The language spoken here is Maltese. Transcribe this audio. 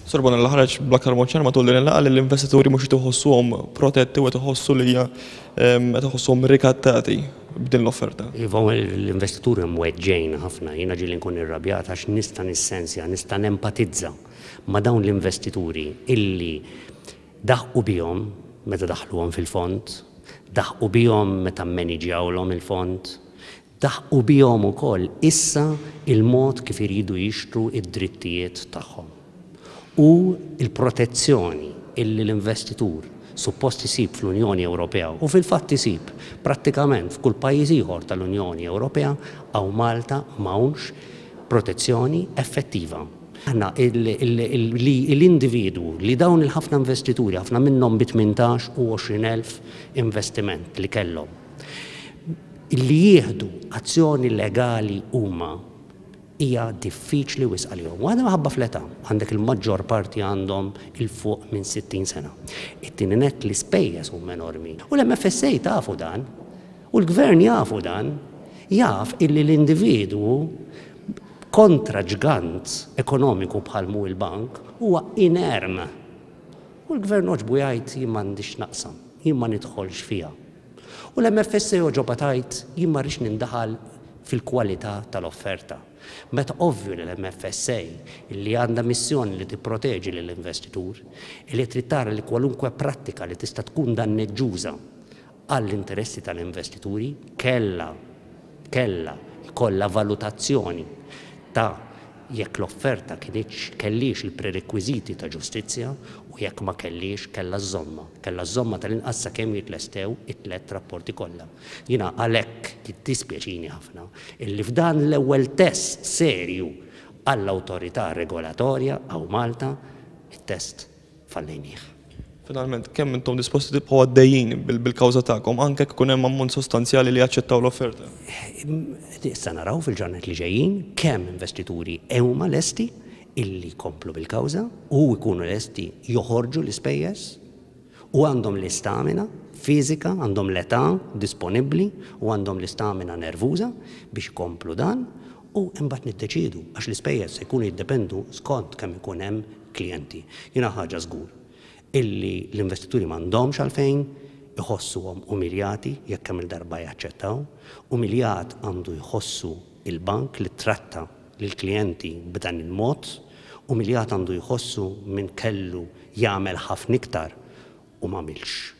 Sur Bonello ħareġ bl-aktar mod ċar matul din il-laqgħa li l-investituri mhux iħossuhom protetti u qed iħossu li qed iħossuhom rikattati b'din l-offerta. Iva l-investituri mweġġejn ħafna, jiena ġieli nkun irrabjat għax nista' nissenzja, nista' nempatizza ma' dawn l-investituri illi daħqu bihom meta daħluhom fil-fond, daħqu bihom meta mmaniġjawlhom il-fond, daħqu bihom ukoll issa il-mod kif iridu jixtru id-drittijiet tagħhom. U il-protezzjoni illi l-investitur suppost isib fl-Unjoni Ewropea u fil-fatt isib prattikament f'kull pajjiż ieħor tal-Unjoni Ewropea hawn Malta m'hawnx protezzjoni effettiva. Aħna l-individwu li dawn il-ħafna investituri, ħafna minnhom bi 18 u 20,000 investiment li kellhom, li jieħdu azzjoni legali huma hija diffiċli wisq għalihom. Waħda maħabba fl-età, għandek il-maġġor parti għandhom il-fuq minn 60 sena. It-tieni nett l-ispejjeż huma enormi. U l-MFSA tafu dan, u l-Gvern jafu dan, jaf illi l-individwu kontra ġgant ekonomiku bħalmu il-bank huwa inerm. U l-Gvern oġbu jgħid jien m'għandix naqsam, jien ma nidħolx fiha. U l-MFSA oġoba tgħid jien ma rridx nindaħal fil-kwalità tal-offerta. Meta ovvju li l-MFSA li għandha missjoni li tipproteġi lill-investitur, li trid tara li kwalunkwe prattika li tista' tkun danneġġuża għall-interessi tal-investituri kellha jkollha valutazzjoni ta' jekk l-offerta kellix il-prerekwiżiti ta' ġustizzja u jekk ma kellix kellha żomma tal-inqas sakemm jitlestew it-tliet rapporti kollha. Jiena għalhekk jittispjaċini ħafna illi f'dan l-ewwel test serju għall-awtorità regolatorja hawn Malta it-test fallejnieh. Finalment, kemm intom disposti tibqgħu għaddejjin bil-kawża tagħkom anke jekk ikun hemm ammont sostanzjali li jaċċettaw l-offerta? Issa naraw fil-ġranet li ġejjin kemm investituri huma lesti illi jkomplu bil-kawża u jkunu lesti joħorġu l-ispejjeż u għandhom l-istamina fiżika, għandhom l-età disponibbli u għandhom l-istamina nervuża biex jkomplu dan u imbagħad niddeċiedu għax l-ispejjeż se jkunu jiddependu skont kemm ikun hemm klijenti. Jiena ħaġa żgur illi l-investituri m'għandhomx għalfejn iħossuhom umiljati jekk kemm il-darba jaċċettaw, umiljat għandu jħossu il-bank li tratta lill-klijenti b'dan il-mod, umiljat għandu jħossu minn kellu jagħmel ħafna iktar u m'għamilx.